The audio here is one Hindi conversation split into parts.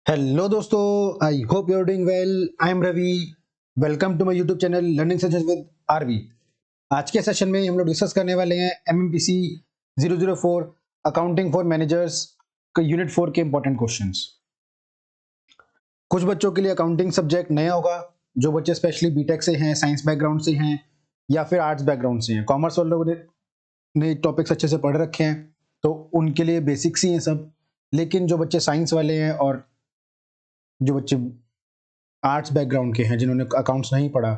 हेलो दोस्तों, I hope you are doing well. I am Ravi. Welcome to my YouTube channel learning sessions with RV. आज के सेशन में हम लोग डिस्कस करने वाले हैं एमएमपीसी 004 अकाउंटिंग फॉर मैनेजर्स का यूनिट 4 के इंपॉर्टेंट क्वेश्चंस। कुछ बच्चों के लिए अकाउंटिंग सब्जेक्ट नया होगा, जो बच्चे स्पेशली बीटेक से हैं, साइंस बैकग्राउंड से हैं या फिर आर्ट्स बैकग्राउंड से हैं। कॉमर्स वाले लोगों ने टॉपिक्स अच्छे से पढ़ रखे हैं तो उनके लिए बेसिक्स ही हैं सब। लेकिन जो बच्चे साइंस वाले हैं और जो बच्चे आर्ट्स बैकग्राउंड के हैं, जिन्होंने अकाउंट्स नहीं पढ़ा,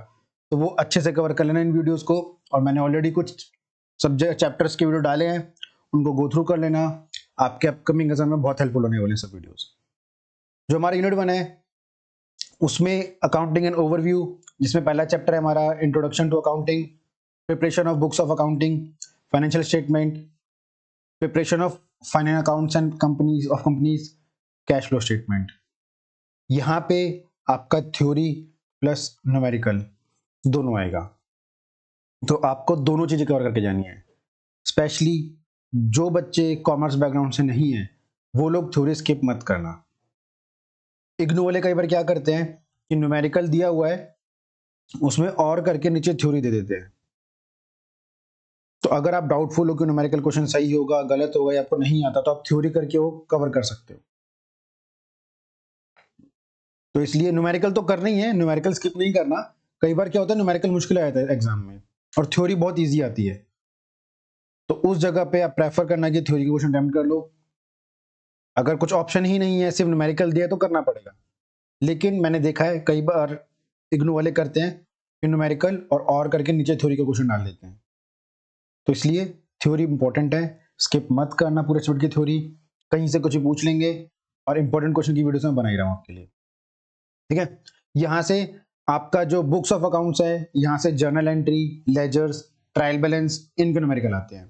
तो वो अच्छे से कवर कर लेना इन वीडियोस को। और मैंने ऑलरेडी कुछ सब्जेक्ट चैप्टर्स के वीडियो डाले हैं, उनको गो थ्रू कर लेना। आपके अपकमिंग एग्जाम में बहुत हेल्पफुल होने वाले सब वीडियोस। जो हमारा यूनिट 1 है उसमें अकाउंटिंग एंड ओवरव्यू, जिसमें पहला चैप्टर है हमारा introduction to accounting, preparation of books of accounting, financial statement, preparation of financial accounts and companies, cash flow statement. यहाँ पे आपका थ्योरी प्लस न्यूमेरिकल दोनों आएगा, तो आपको दोनों चीजें कवर करके जानी है। स्पेशली जो बच्चे कॉमर्स बैकग्राउंड से नहीं है वो लोग थ्योरी स्किप मत करना। इग्नू वाले कई बार क्या करते हैं कि न्यूमेरिकल दिया हुआ है, उसमें और करके नीचे थ्योरी दे देते हैं। तो अगर आप डाउटफुल हो कि न्यूमेरिकल क्वेश्चन सही होगा गलत होगा या आपको नहीं आता, तो आप थ्योरी करके वो कवर कर सकते हो। तो इसलिए न्यूमेरिकल तो करना ही है, न्यूमेरिकल स्किप नहीं करना। कई बार क्या होता है, न्यूमेरिकल मुश्किल आ जाता है एग्जाम में और थ्योरी बहुत इजी आती है, तो उस जगह पे आप प्रेफर करना कि थ्योरी के क्वेश्चन अटेम्प्ट कर लो। अगर कुछ ऑप्शन ही नहीं है, सिर्फ न्यूमेरिकल दिया तो करना पड़ेगा। लेकिन मैंने देखा है कई बार इग्नू वाले करते हैं कि न्यूमेरिकल और करके नीचे थ्योरी का क्वेश्चन डाल देते हैं। तो इसलिए थ्योरी इंपॉर्टेंट है, स्किप मत करना पूरे सब्जेक्ट की थ्योरी। कहीं से कुछ भी पूछ लेंगे, और इंपॉर्टेंट क्वेश्चन की वीडियोस में बना ही रहा हूं आपके लिए। ठीक है, यहां से आपका जो बुक्स ऑफ अकाउंट्स है, यहां से journal entry, ledgers, trial balance, इनके न्यूमेरिकल आते हैं।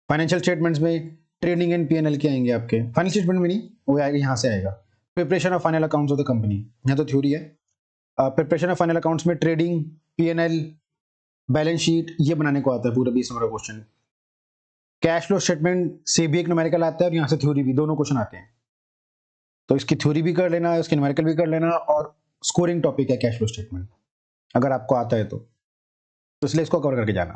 फाइनेंशियल स्टेटमेंट्स में ट्रेडिंग एंड पीएनएल के आएंगे आपके। फाइनेंशियल स्टेटमेंट में नहीं, वो आएगा यहाँ से आएगा। Preparation of final accounts of the company, यहाँ तो थ्योरी है। प्रिपरेशन ऑफ फाइनल अकाउंट्स में ट्रेडिंग, पीएनएल, बैलेंस शीट, ये बनाने को आता है पूरा 20 नंबर का क्वेश्चन। कैश फ्लो स्टेटमेंट से भी एक न्यूमेरिकल आता है और यहाँ से थ्योरी भी, दोनों क्वेश्चन आते हैं। तो इसकी थ्योरी भी कर लेना, इसके न्यूमेरिकल भी कर लेना, और स्कोरिंग टॉपिक है कैश फ्लो स्टेटमेंट, अगर आपको आता है तो इसलिए इसको कवर करके जाना।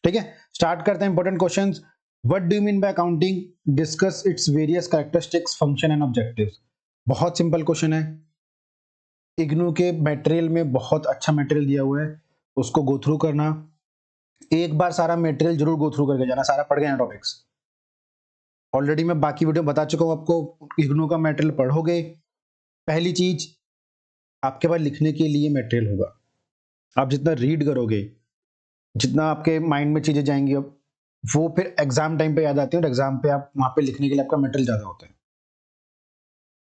ठीक है, स्टार्ट करते हैं important questions. What do you mean by accounting, discuss its various characteristics, function and objectives. बहुत सिंपल क्वेश्चन है। इग्नू के मटेरियल में बहुत अच्छा मटेरियल दिया हुआ है, उसको गो थ्रू करना। एक बार सारा मटेरियल जरूर गो थ्रू करके जाना, सारा पढ़ गए ना टॉपिक्स। ऑलरेडी मैं बाकी वीडियो बता चुका हूं आपको। इग्नू का मटेरियल पढ़ोगे, पहली चीज आपके पास लिखने के लिए मटेरियल होगा। आप जितना रीड करोगे, जितना आपके माइंड में चीजें जाएंगी, अब वो फिर एग्जाम टाइम पे याद आती है, और एग्जाम पे आप वहां पे लिखने के लिए आपका मटेरियल ज्यादा होता है।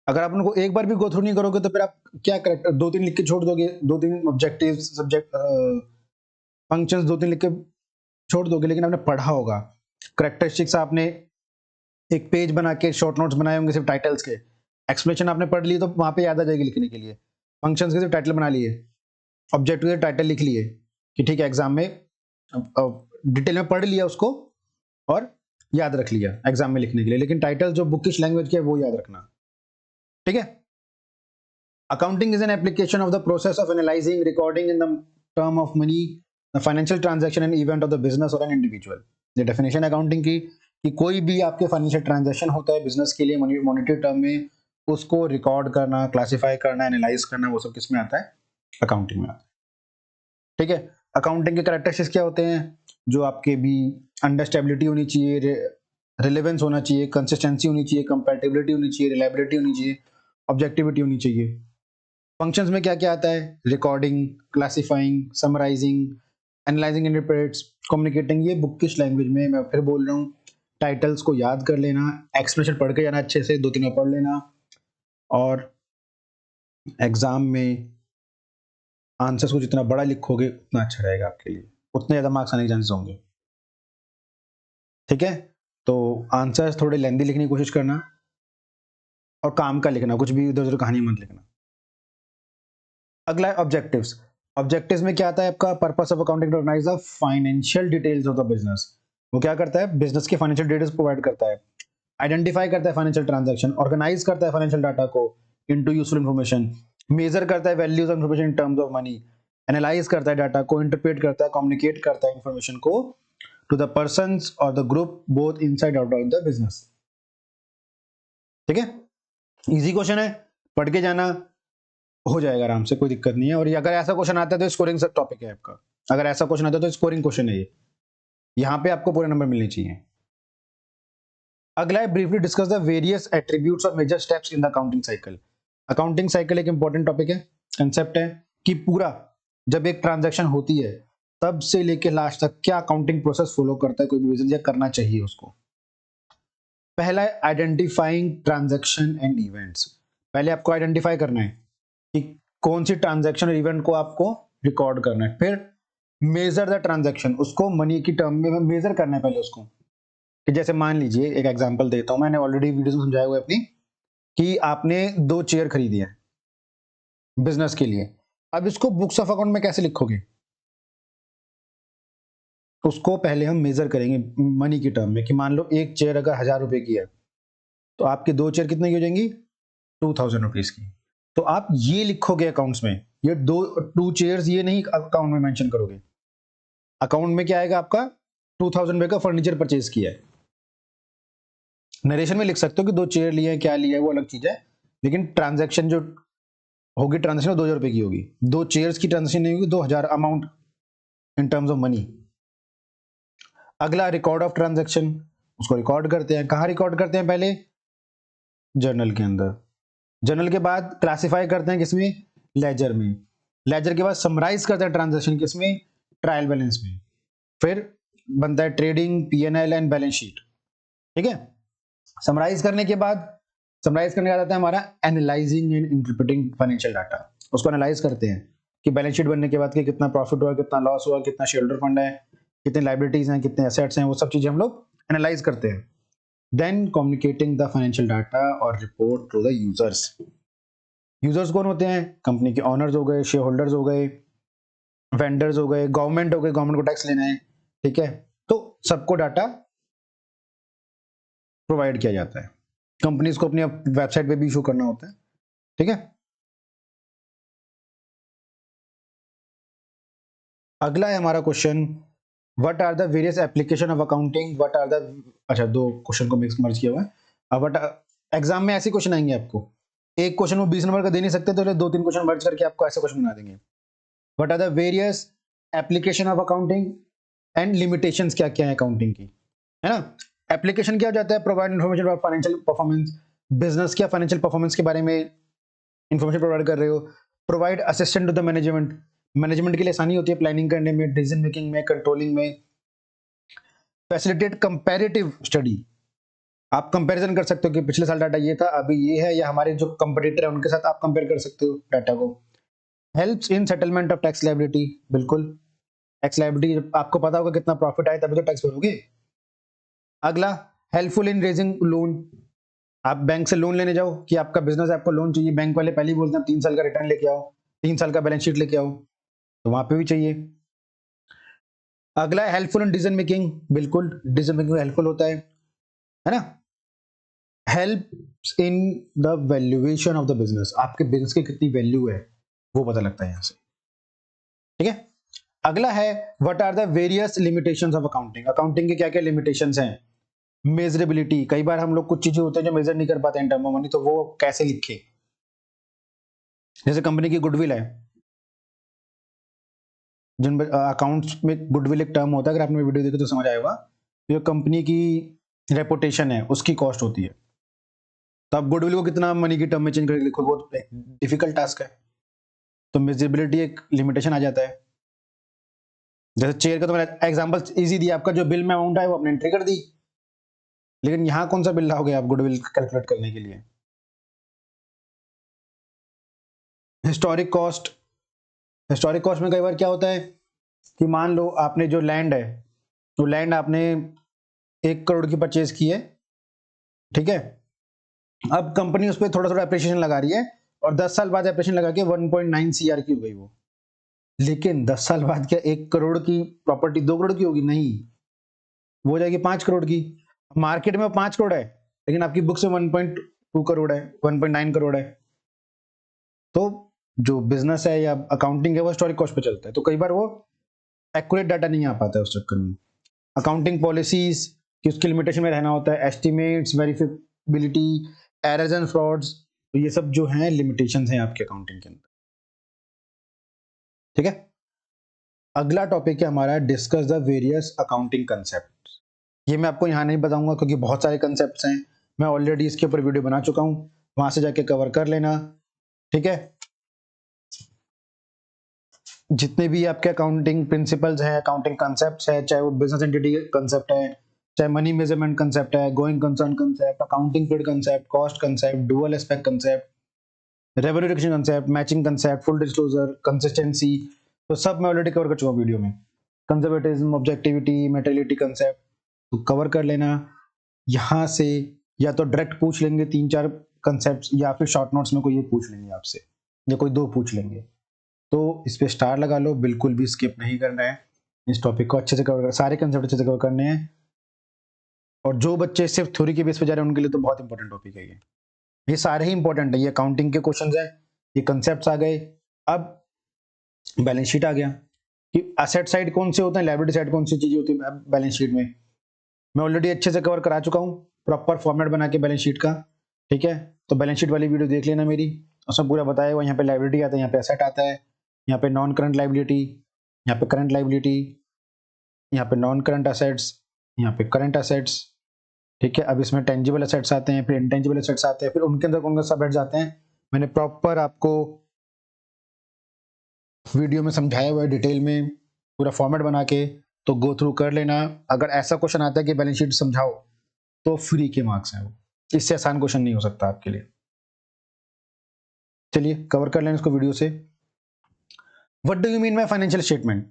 अगर आप उनको एक बार भी गो थ्रू नहीं करोगे तो फिर आप क्या करेक्टर 2-3 लिख के छोड़ दोगे, 2-3 ऑब्जेक्टिव सब्जेक्ट फंक्शंस 2-3 लिख के छोड़ दोगे, लेकिन आपने पढ़ा होगा। करेक्टरिस्टिक्स आपने एक पेज बना के शॉर्ट नोट्स बनाए होंगे सिर्फ टाइटल्स के, एक्सप्लेनेशन आपने पढ़ ली तो वहां पे याद आ जाएगी लिखने के लिए। फंक्शंस के सिर्फ टाइटल बना लिए, ऑब्जेक्टिव के टाइटल लिख लिए कि ठीक है, एग्जाम में डिटेल में पढ़ लिया उसको और याद रख लिया एग्जाम में लिखने के लिए, लेकिन टाइटल जो बुकिश लैंग्वेज के है वो याद रखना। ठीक है, accounting is an application of the process of analysing, recording in the term of money, the financial transaction and event of the business और एन इंडिविजुअल। ये डेफिनेशन अकाउंटिंग की कि कोई भी आपके फाइनेंशियल ट्रांजैक्शन होता है बिजनेस के लिए मॉनेटरी टर्म में, उसको रिकॉर्ड करना, क्लासिफाई करना, एनालाइज करना, वो सब किस में आता है, अकाउंटिंग में आता है। ठीक है, अकाउंटिंग के कैरेक्टरिस्टिक्स क्या होते हैं, जो आपके भी अंडरस्टेबिलिटी होनी चाहिए, रिलेवेंस होना चाहिए, कंसिस्टेंसी होनी चाहिए, कंपैटिबिलिटी होनी चाहिए, रिलायबिलिटी होनी चाहिए, ऑब्जेक्टिविटी होनी चाहिए। फंक्शंस में क्या क्या आता है, recording, classifying, summarising, analysing, interprets, communicating. ये बुकिश लैंग्वेज में मैं फिर बोल रहा हूँ, टाइटल्स को याद कर लेना, एक्सप्लेनेशन पढ़ के जाना अच्छे से, 2-3 बार पढ़ लेना, और एग्जाम में आंसर्स को जितना बड़ा लिखोगे उतना अच्छा रहेगा आपके लिए, उतने ज्यादा मार्क्स आने के चांसेस होंगे। ठीक है, तो आंसर्स थोड़े लेंदी लिखने की कोशिश करना, और काम का लिखना, कुछ भी इधर उधर कहानी मत लिखना। अगला है ऑब्जेक्टिव्स। ऑब्जेक्टिव्स में क्या आता है आपका, purpose of accounting to organise the financial details of the business. वो क्या करता है, बिजनेस के फाइनेंशियल डिटेल्स प्रोवाइड करता है। आइडेंटिफाई करता है फाइनेंशियल ट्रांजैक्शन, ऑर्गेनाइज करता है फाइनेंशियल डाटा को इनटू यूजफुल इंफॉर्मेशन, मेजर करता है values of information in terms of money, analyse करता है डाटा को, इंटरप्रेट करता है, कम्युनिकेट करता है इंफॉर्मेशन को टू द पर्सन्स और the group both inside out of the business. ठीक है, इजी क्वेश्चन है, पढ़ के जाना, हो जाएगा आराम से, कोई दिक्कत नहीं है। और ये अगर ऐसा क्वेश्चन आता है तो स्कोरिंग सब टॉपिक है आपका, अगर ऐसा क्वेश्चन आता है तो स्कोरिंग क्वेश्चन है ये, यहाँ पे आपको पूरे नंबर मिलने चाहिए। अगला है briefly discuss the various attributes और major steps in the accounting cycle. Accounting cycle एक इंपॉर्टेंट टॉपिक है, कंसेप्ट है कि पूरा जब एक ट्रांजैक्शन होती है तब से लेके लास्ट तक क्या अकाउंटिंग प्रोसेस फॉलो करता है कोई भी बिजनेस या करना चाहिए उसको। पहला है आइडेंटिफाइंग ट्रांजैक्शन एंड इवेंट्स। पहले आपको आइडेंटिफाई करना है कि कौन सी ट्रांजैक्शन और इवेंट को आपको रिकॉर्ड करना है। फिर मेजर द ट्रांजैक्शन, उसको मनी की टर्म में मेजर करना है पहले उसको, कि जैसे मान लीजिए एक एग्जांपल देता हूं, मैंने ऑलरेडी वीडियो में समझाया हुआ है अपनी, कि आपने 2 चेयर खरीदी है बिजनेस के लिए। अब इसको बुक्स ऑफ अकाउंट में कैसे लिखोगे, उसको पहले हम मेजर करेंगे मनी की टर्म में, कि मान लो एक चेयर अगर 1000 रुपए की है तो आपकी 2 चेयर कितने की हो जाएंगी, 2000 रुपीज की। तो आप ये लिखोगे अकाउंट्स में, ये 2 चेयर्स ये नहीं अकाउंट में मेंशन करोगे। अकाउंट में क्या आएगा आपका, 2000 रुपए का फर्नीचर परचेज किया है। नरेशन में लिख सकते हो कि 2 चेयर लिए हैं, क्या लिया है वो अलग चीज है, लेकिन ट्रांजैक्शन जो होगी ट्रांजैक्शन 2000 रुपए की होगी, 2 चेयर्स की ट्रांजैक्शन नहीं होगी, 2000 amount in terms of money. अगला रिकॉर्ड ऑफ ट्रांजैक्शन, उसको रिकॉर्ड करते हैं। कहाँ रिकॉर्ड करते हैं, पहले जर्नल के अंदर, जर्नल के बाद क्लासिफाई करते हैं किसमें, लेजर में, लेजर के बाद समराइज करते हैं ट्रांजैक्शन किसमें, ट्रायल बैलेंस में। फिर बनता है trading, PNL and balance sheet. ठीक है, समराइज करने के बाद, समराइज करने का आता है हमारा analysing and interpreting financial data. उसको एनालाइज करते हैं कि बैलेंस शीट बनने के बाद कि कितना प्रॉफिट हुआ, कितना लॉस हुआ, कितना शेयर होल्डर फंड है, कितने लाइबिलिटीज हैं, कितने एसेट्स हैं, वो सब चीजें हम लोग एनालाइज करते हैं। Then communicating the financial data और report to the users. Users कौन होते हैं, कंपनी के ऑनर्स हो गए, शेयर होल्डर्स हो गए, वेंडर्स हो गए, गवर्नमेंट हो गए, गवर्नमेंट को टैक्स लेना है। ठीक है, तो सबको डाटा प्रोवाइड किया जाता है, कंपनीज को अपनी वेबसाइट पे भी इशू करना होता है। ठीक है, अगला है हमारा question, what are the various application of accounting, what are the, अच्छा 2 क्वेश्चन को मिक्स मर्ज किया हुआ है। अब व्हाट, एग्जाम में ऐसे क्वेश्चन आएंगे आपको, एक क्वेश्चन वो 20 नंबर का दे नहीं सकते, तो 2-3 क्वेश्चन मर्ज करके आपको ऐसे क्वेश्चन बना देंगे। What are the various application of accounting and limitations क्या क्या है अकाउंटिंग की, है ना। एप्लीकेशन क्या हो जाता है, provide information about financial performance, business क्या फाइनेंशियल परफॉर्मेंस के बारे में इंफॉर्मेशन प्रोवाइड कर रहे हो। Provide assistant to the management, management के लिए आसानी होती है प्लानिंग करने में, डिसीजन मेकिंग में, कंट्रोलिंग में। फैसिलिटेट कंपैरेटिव स्टडी, आप कंपैरिजन कर सकते हो कि पिछले साल डाटा ये था, अभी ये है, या हमारे जो कंपटीटर है उनके साथ आप कंपेयर कर सकते हो डाटा को। Helps in settlement of tax liability, बिल्कुल टैक्स लायबिलिटी आपको पता होगा कितना प्रॉफिट आया तभी तो टैक्स भरोगे। अगला, हेल्पफुल इन रेजिंग लोन, आप बैंक से लोन लेने जाओ कि आपका बिजनेस है, आपको लोन चाहिए, बैंक वाले पहले ही बोलते हैं 3 साल का रिटर्न लेके आओ, 3 साल का बैलेंस शीट लेके आओ, तो वहां पे भी चाहिए। अगला, हेल्पफुल इन डिसीजन मेकिंग, बिल्कुल डिसीजन मेकिंग हेल्पफुल होता है ना। Help in the valuation of the business, आपके बिजनेस की कितनी वैल्यू है वो पता लगता है यहां से। ठीक है, अगला है what are the various limitations of accounting, accounting के क्या क्या लिमिटेशंस हैं। मेजरेबिलिटी, कई बार हम लोग कुछ चीजें होते हैं जो मेजर नहीं कर पाते इन टर्म ऑफ मनी, तो वो कैसे लिखे, जैसे कंपनी की गुडविल है, जिन अकाउंट्स में गुडविल एक टर्म होता है, अगर आपने वीडियो देखी तो समझ आएगा, जो कंपनी की रेपुटेशन है उसकी कॉस्ट होती है, तो आप गुडविल को कितना मनी की टर्म में चेंज करके लिखो, बहुत डिफिकल्ट टास्क है, तो मेजरेबिलिटी एक लिमिटेशन आ जाता है। जैसे चेयर का तो मैंने एग्जांपल इजी दिया, आपका जो बिल में अमाउंट है वो आपने एंट्री कर दी, लेकिन यहां कौन सा बिल लाओगे आप गुडविल कैलकुलेट करने के लिए। हिस्टोरिक कॉस्ट, हिस्टोरिक कॉस्ट में कई बार क्या होता है कि मान लो आपने जो लैंड है, तो लैंड आपने 1 करोड़ की परचेज की है, ठीक है, अब कंपनी उस पर थोड़ा थोड़ा एप्रिसिएशन लगा रही है, और 10 साल बाद एप्रिसिएशन लगा के 1.9 CR की हो गई वो, लेकिन 10 साल बाद क्या 1 करोड़ की प्रॉपर्टी 2 करोड़ की होगी, नहीं, वो हो जाएगी 5 करोड़ की। मार्केट में 5 करोड़ है, लेकिन आपकी बुक से 1.2 करोड़ है, 1.9 करोड़ है, तो जो बिजनेस है या अकाउंटिंग है वो हिस्टोरिक कॉस्ट पे चलता है, तो कई बार वो एक्यूरेट डाटा नहीं आ पाता है उस चक्कर में। अकाउंटिंग पॉलिसीज कि उसकी लिमिटेशन में रहना होता है, एस्टिमेट्स, वेरिफिकेबिलिटी, एरर्स एंड फ्रॉड्स, तो ये सब जो हैं लिमिटेशंस हैं आपके अकाउंटिंग के अंदर। ठीक है, अगला टॉपिक है हमारा discuss the various accounting concept. ये मैं आपको यहाँ नहीं बताऊंगा क्योंकि बहुत सारे कंसेप्ट्स हैं, मैं ऑलरेडी इसके ऊपर वीडियो बना चुका हूँ, वहां से जाके कवर कर लेना। ठीक है, जितने भी आपके अकाउंटिंग प्रिंसिपल्स हैं, अकाउंटिंग कंसेप्ट्स है, चाहे वो बिजनेस एंटिटी कंसेप्ट है, चाहे मनी मेजरमेंट कंसेप्ट है, going concern concept, accounting period concept, cost concept, dual aspect concept, revenue recognition concept, matching concept, full disclosure, consistency, तो सब मैं ऑलरेडी कवर कर चुका हूँ वीडियो में। कंजर्वेटिज्म, ऑब्जेक्टिविटी, मेटेरियलिटी कंसेप्ट, तो कवर कर लेना। यहाँ से या तो डायरेक्ट पूछ लेंगे 3-4 कंसेप्ट, या फिर शॉर्ट नोट्स में कोई एक पूछ लेंगे आपसे, या कोई 2 पूछ लेंगे, तो इस पे स्टार लगा लो, बिल्कुल भी स्किप नहीं करना है। इस टॉपिक को अच्छे से कवर कर, सारे कंसेप्ट अच्छे से कवर करने हैं। और जो बच्चे सिर्फ थ्योरी के बेस पे जा रहे हैं उनके लिए तो बहुत इंपॉर्टेंट टॉपिक है ये सारे ही इंपॉर्टेंट है। ये अकाउंटिंग के क्वेश्चंस है, ये कंसेप्ट्स आ गए। अब बैलेंस शीट आ गया कि एसेट साइड कौन से होते हैं, लायबिलिटी साइड कौन सी चीजें होती है बैलेंस शीट में, मैं ऑलरेडी अच्छे से कवर करा चुका हूँ, प्रॉपर फॉर्मेट बना के बैलेंस शीट का। ठीक है, तो बैलेंस शीट वाली वीडियो देख लेना मेरी, उसमें पूरा बताया हुआ। यहाँ पे लायबिलिटी आता है, यहाँ पे एसेट आता है, यहाँ पे नॉन करंट लायबिलिटी, यहाँ पे करंट लायबिलिटी, यहाँ पे नॉन करंट असेट्स, यहाँ पे करंट असेट्स। ठीक है, अब इसमें टेंजिबल असेट्स आते हैं, फिर इंटेंजिबल असेट्स आते हैं, फिर उनके अंदर कौन सब हेड जाते हैं, मैंने प्रॉपर आपको वीडियो में समझाया हुआ है डिटेल में, पूरा फॉर्मेट बना के, तो गो थ्रू कर लेना। अगर ऐसा क्वेश्चन आता है कि बैलेंस शीट समझाओ, तो फ्री के मार्क्स हैं वो, इससे आसान क्वेश्चन नहीं हो सकता आपके लिए। चलिए कवर कर लें इसको वीडियो से। What do you mean by financial statement,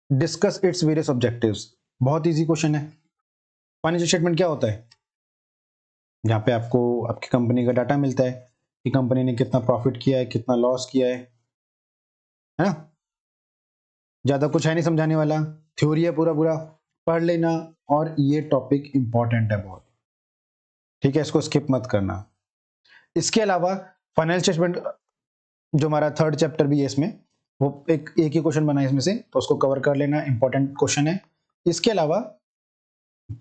discuss its various objectives. बहुत इजी क्वेश्चन है। फाइनेंशियल स्टेटमेंट क्या होता है, जहाँ पे आपको आपकी कंपनी का डाटा मिलता है कि कंपनी ने कितना प्रॉफिट किया है, कितना लॉस किया है ना। ज्यादा कुछ है नहीं समझाने वाला, थ्योरी है पूरा पूरा, पढ़ लेना। और ये टॉपिक इंपॉर्टेंट है बहुत, ठीक है, इसको स्किप मत करना। इसके अलावा फाइनेंशियल स्टेटमेंट जो हमारा थर्ड चैप्टर भी है इसमें, वो एक ही क्वेश्चन बना है इसमें से, तो उसको कवर कर लेना, इंपॉर्टेंट क्वेश्चन है। इसके अलावा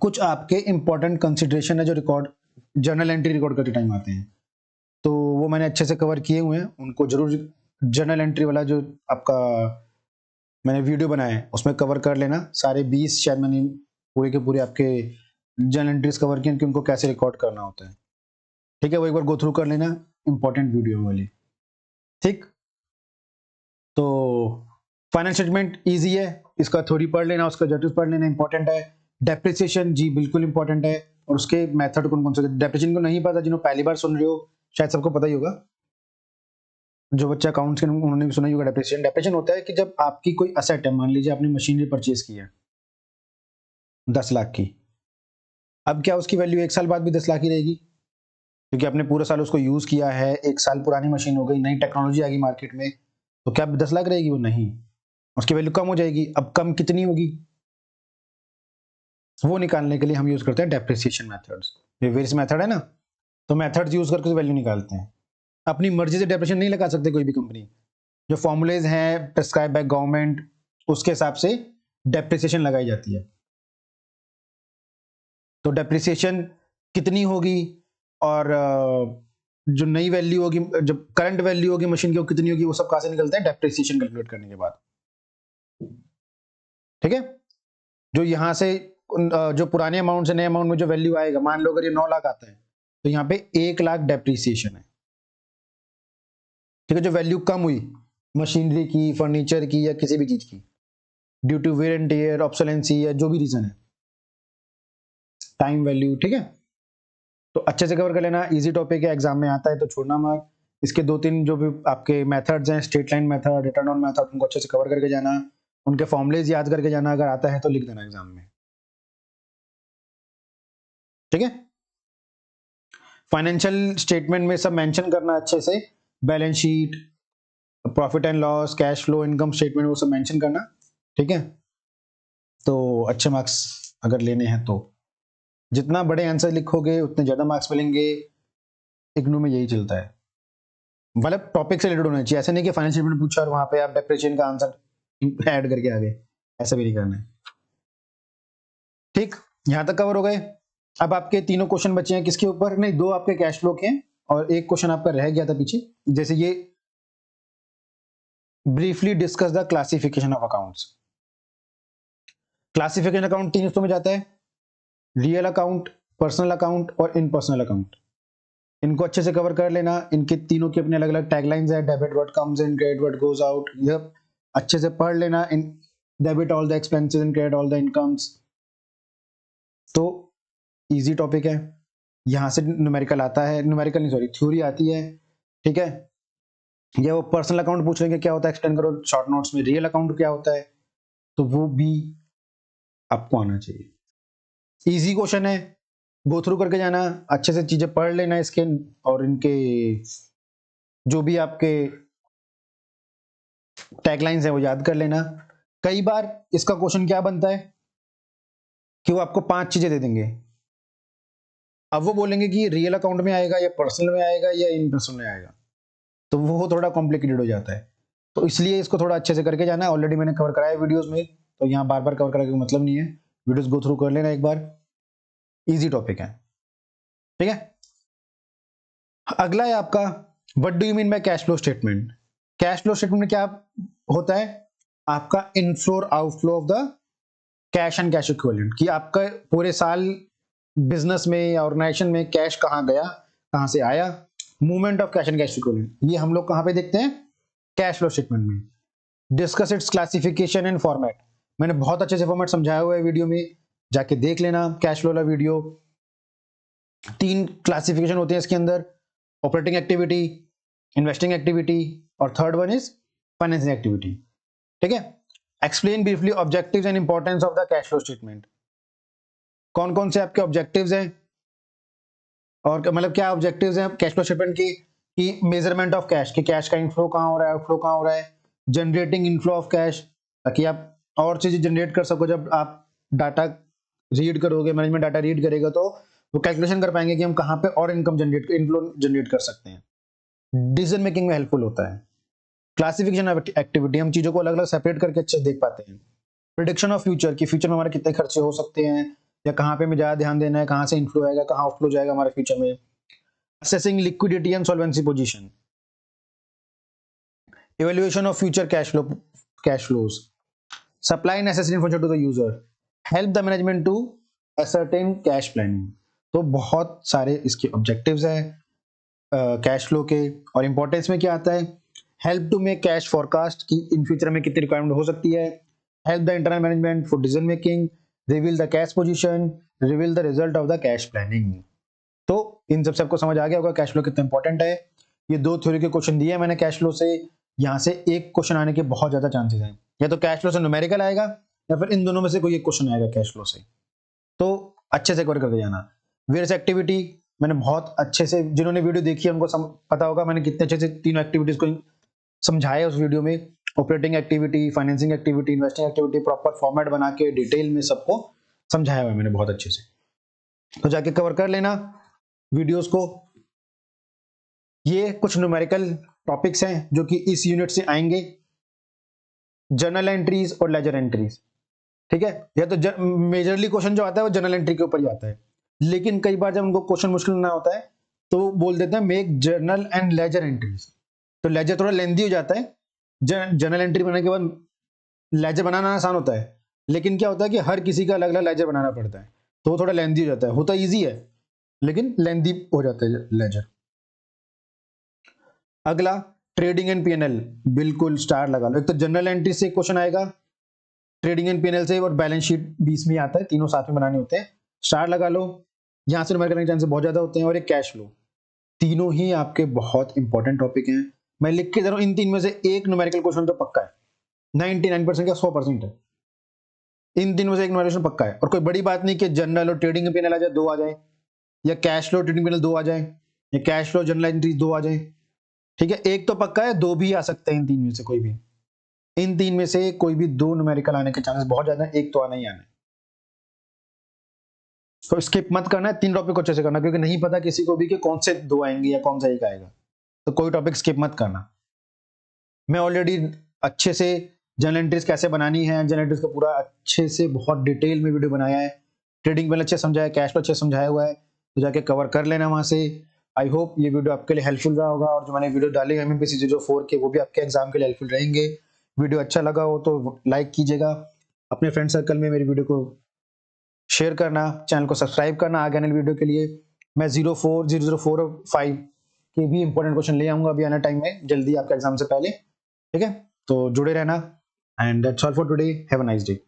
कुछ आपके इंपॉर्टेंट कंसिडरेशन है जो रिकॉर्ड जर्नल एंट्री रिकॉर्ड करते टाइम आते हैं, तो वो मैंने अच्छे से कवर किए हुए हैं, उनको जरूर जर्नल एंट्री वाला जो आपका मैंने वीडियो बनाया है उसमें कवर कर लेना। सारे 20 शायद मैंने पूरे के पूरे आपके जर्नल एंट्रीज कवर किए कि उनको कैसे रिकॉर्ड करना होता है। ठीक है, वो एक बार गो थ्रू कर लेना, इंपॉर्टेंट वीडियो वाली। ठीक, तो फाइनेंशियल स्टेटमेंट इजी है, इसका थ्योरी पढ़ लेना, उसका ऑब्जेक्टिव्स पढ़ लेना, इंपॉर्टेंट है। डेप्रिसिएशन जी बिल्कुल इंपॉर्टेंट है, और उसके मेथड कौन कौन से, डेप्रिसिएशन को नहीं पता, जिन्होंने पहली बार सुन रहे हो शायद सबको पता ही होगा, जो बच्चा अकाउंट्स के उन्होंने भी सुना ही होगा। डेप्रिसिएशन डेप्रिसिएशन होता है कि जब आपकी कोई असेट है, मान लीजिए आपने मशीनरी परचेज की है 10 लाख की, अब क्या उसकी वैल्यू 1 साल बाद भी 10 लाख ही रहेगी, क्योंकि आपने पूरा साल उसको यूज किया है, 1 साल पुरानी मशीन हो गई, नई टेक्नोलॉजी आ गई मार्केट में, तो क्या 10 लाख रहेगी? वो नहीं, उसकी वैल्यू कम हो जाएगी। अब कम कितनी होगी, वो निकालने के लिए हम यूज करते हैं डेप्रिसिएशन मेथड्स। ये वेरियस मेथड है ना, तो मेथड्स यूज करके वैल्यू निकालते हैं। अपनी मर्जी से डेप्रिसिएशन नहीं लगा सकते कोई भी कंपनी, जो फॉर्मूलेज हैं प्रेस्क्राइब बाय गवर्नमेंट उसके हिसाब से डेप्रिसिएशन लगाई जाती है। तो डेप्रिसिएशन कितनी होगी, और जो नई वैल्यू होगी, जब करंट वैल्यू होगी मशीन की वो कितनी होगी, वो सब कहां से निकलता है, डेप्रिसिएशन कैलकुलेट करने के बाद। ठीक है, जो यहां से जो पुराने अमाउंट से नए अमाउंट में जो वैल्यू आएगा, मान लो अगर ये 9 लाख आता है तो यहाँ पे 1 लाख डेप्रिसिएशन है। ठीक है, जो वैल्यू कम हुई मशीनरी की, फर्नीचर की, या किसी भी चीज की, due to wear and tear, obsolescence, या जो भी रीजन है, टाइम वैल्यू। ठीक है, तो अच्छे से कवर कर लेना, इजी टॉपिक है, एग्जाम में आता है तो छोड़ना मत। इसके 2-3 जो भी आपके मेथड्स हैं, straight line method, return on method, उनको अच्छे से कवर करके जाना, उनके फॉर्मुलेज याद करके जाना, अगर आता है तो लिख देना एग्जाम में। ठीक है, फाइनेंशियल स्टेटमेंट में सब मेंशन करना अच्छे से, balance sheet, profit and loss, cash flow, income statement, वो सब मेंशन करना। ठीक है, तो अच्छे मार्क्स अगर लेने हैं तो जितना बड़े आंसर लिखोगे उतने ज्यादा मार्क्स मिलेंगे। इग्नू में यही चलता है, मतलब टॉपिक से रिलेटेड होना चाहिए। ऐसा नहीं कि फाइनेंशियल स्टेटमेंट पूछा और वहां पे आप डेप्रिसिएशन का आंसर ऐड करके आ गए, ऐसा भी नहीं करना है। ठीक, यहां तक कवर हो गए। अब आपके तीनों क्वेश्चन बचे हैं किसके ऊपर, नहीं दो आपके कैश फ्लो के हैं और एक क्वेश्चन आपका रह गया था पीछे, जैसे ये briefly discuss the classification of accounts. Classification account तीन हिस्सों में जाता है, रियल अकाउंट, पर्सनल अकाउंट और इन पर्सनल अकाउंट। इनको अच्छे से कवर कर लेना, इनके तीनों के अपने अलग अलग टैगलाइंस है, debit what comes in, credit what goes out, ये अच्छे से पढ़ लेना। In debit all the expenses and credit all the incomes. तो इजी टॉपिक है, यहां से न्यूमेरिकल आता है, न्यूमेरिकल नहीं सॉरी थ्योरी आती है। ठीक है, ये वो पर्सनल अकाउंट पूछ लेंगे क्या होता है एक्सप्लेन करो शॉर्ट नोट्स में, रियल अकाउंट क्या होता है, तो वो भी आपको आना चाहिए। इजी क्वेश्चन है, गो थ्रू करके जाना, अच्छे से चीजें पढ़ लेना इसके, और इनके जो भी आपके टैगलाइंस है वो याद कर लेना। कई बार इसका क्वेश्चन क्या बनता है कि वो आपको 5 चीजें दे देंगे, अब वो बोलेंगे कि रियल अकाउंट में आएगा या पर्सनल में आएगा या इन पर्सनल में आएगा, तो वो थोड़ा कॉम्प्लिकेटेड हो जाता है। तो इसलिए इसको थोड़ा अच्छे से करके जाना। ऑलरेडी मैंने कवर कराया वीडियोस में, तो यहाँ बार बार कवर कराने का मतलब नहीं है, वीडियोस गो थ्रू कर लेना एक बार, इजी टॉपिक है। ठीक है, अगला है आपका what do you mean by cash flow statement. Cash flow statement में क्या होता है, आपका इनफ्लो और outflow of the cash and cash equivalent, कि आपका पूरे साल बिजनेस में या ऑर्गेनाइजेशन में कैश कहाँ गया, कहाँ से आया, movement of cash and cash equivalent, ये हम लोग कहाँ पे देखते हैं, कैश फ्लो स्टेटमेंट में। Discuss it's classification and format, मैंने बहुत अच्छे से फॉर्मेट समझाया हुआ है वीडियो में, जाके देख लेना कैश फ्लो वाला वीडियो। 3 क्लासिफिकेशन होते हैं इसके अंदर, ऑपरेटिंग एक्टिविटी, इन्वेस्टिंग एक्टिविटी और third one is financing activity. ठीक है, explain briefly objectives and importance of the cash flow statement. कौन कौन से आपके ऑब्जेक्टिव्स हैं, और मतलब क्या ऑब्जेक्टिव्स हैं कैश फ्लो स्टेटमेंट की, कि मेजरमेंट ऑफ कैश, कि कैश का इनफ्लो कहाँ हो रहा है, आउटफ्लो कहाँ हो रहा है, जनरेटिंग इनफ्लो ऑफ कैश, ताकि आप और चीजें जनरेट कर सको। जब आप डाटा रीड करोगे, मैनेजमेंट डाटा रीड करेगा, तो वो कैलकुलेशन कर पाएंगे कि हम कहाँ पे और इनकम जनरेट, इनफ्लो जनरेट कर सकते हैं। डिसीजन मेकिंग में हेल्पफुल होता है। क्लासिफिकेशन ऑफ एक्टिविटी, हम चीजों को अलग अलग सेपरेट करके अच्छे से देख पाते हैं। प्रिडिक्शन ऑफ फ्यूचर, कि फ्यूचर में हमारे कितने खर्चे हो सकते हैं, या कहाँ पे हमें ज्यादा ध्यान देना है, कहाँ से इनफ्लो आएगा, कहाँ आउटफ्लो जाएगा हमारे फ्यूचर में। Assessing liquidity and solvency position, evaluation of future cash flows, supply necessary information to the user, help the management to ascertain cash planning। तो बहुत सारे इसके ऑब्जेक्टिव्स हैं कैश फ्लो के, और इंपॉर्टेंस में क्या आता है, help to make cash forecast, की इन फ्यूचर में कितनी रिक्वायरमेंट हो सकती है, help the internal management for decision making, reveal the cash position, reveal the result of the cash planning. तो इन सब आपको समझ आ गया होगा कैश फ्लो कितना इंपॉर्टेंट है। ये 2 थ्योरी के क्वेश्चन दिए मैंने कैश फ्लो से, यहाँ से एक क्वेश्चन आने के बहुत ज्यादा चांसेस हैं, या तो कैश फ्लो से न्यूमेरिकल आएगा या फिर इन दोनों में से कोई एक क्वेश्चन आएगा कैश फ्लो से। तो अच्छे से कवर करके जाना। वेरियस एक्टिविटी, मैंने बहुत अच्छे से, जिन्होंने वीडियो देखी है उनको पता होगा मैंने कितने अच्छे से तीनों एक्टिविटीज को समझाया उस वीडियो में। Operating activity, financing activity, investing activity, proper format बना के डिटेल में सबको समझाया हुआ है मैंने बहुत अच्छे से, तो जाके कवर कर लेना वीडियोस को। ये कुछ न्यूमेरिकल टॉपिक्स हैं जो कि इस यूनिट से आएंगे, जर्नल एंट्रीज और लेजर एंट्रीज। ठीक है, या तो मेजरली क्वेश्चन जो आता है वो जर्नल एंट्री के ऊपर ही आता है, लेकिन कई बार जब उनको क्वेश्चन मुश्किल ना होता है तो बोल देते हैं make journal and ledger entries, तो लेजर थोड़ा लेंथी हो जाता है, जर्नल एंट्री बनाने के बाद लेजर बनाना आसान होता है, लेकिन क्या होता है कि हर किसी का अलग अलग लेजर बनाना पड़ता है, तो वो थोड़ा लेंथी हो जाता है, होता ईजी है लेकिन लेंथी हो जाता है लेजर। अगला ट्रेडिंग एंड पीएनएल, बिल्कुल स्टार लगा लो। एक तो जनरल एंट्री से क्वेश्चन आएगा, ट्रेडिंग एंड पीएनएल से, और बैलेंस शीट बीच में आता है, तीनों साथ में बनाने होते हैं, स्टार लगा लो। यहां से न्यूमेरिकल चांसेस बहुत ज्यादा होते हैं। और एक कैश फ्लो, तीनों ही आपके बहुत इंपॉर्टेंट टॉपिक हैं। मैं लिख के दे रहा हूं, इन तीन में से एक न्यूमेरिकल क्वेश्चन तो पक्का है, 99% या 100% है, इन तीन में से एक न्यूमेरिकल पक्का है। और कोई बड़ी बात नहीं कि जनरल और ट्रेडिंग पीएनएल आ जाए, 2 आ जाए, या कैश फ्लो ट्रेडिंग पीएनएल 2 आ जाए, या कैश फ्लो जनरल एंट्री 2 आ जाए। ठीक है, एक तो पक्का है, 2 भी आ सकते हैं इन तीन में से कोई भी, इन तीन में से कोई भी 2 न्यूमेरिकल आने के चांसेस बहुत ज्यादा है, एक तो आना ही आना है। तो स्किप मत करना है, 3 टॉपिक को अच्छे से करना, क्योंकि नहीं पता किसी को भी कि कौन से 2 आएंगे या कौन सा एक आएगा, तो कोई टॉपिक स्किप मत करना। मैं ऑलरेडी अच्छे से जर्नल एंट्रीज कैसे बनानी है, जर्नल एंट्रीज का पूरा अच्छे से बहुत डिटेल में वीडियो बनाया है, ट्रेडिंग में अच्छे समझाया है, कैश फ्लो अच्छे समझाया हुआ है, तो जाके कवर कर लेना वहां से। आई होप ये वीडियो आपके लिए हेल्पफुल रहा होगा, और जो मैंने वीडियो डाली MMPC 04 के वो भी आपके एग्जाम के लिए हेल्पफुल रहेंगे। वीडियो अच्छा लगा हो तो लाइक कीजिएगा, अपने फ्रेंड सर्कल में मेरी वीडियो को शेयर करना, चैनल को सब्सक्राइब करना आगे आने वीडियो के लिए। मैं 04, 004 और 5 के भी इंपॉर्टेंट क्वेश्चन ले आऊंगा अभी आने टाइम में, जल्दी आपके एग्जाम से पहले। ठीक है, तो जुड़े रहना, and that's all for today, have a nice day.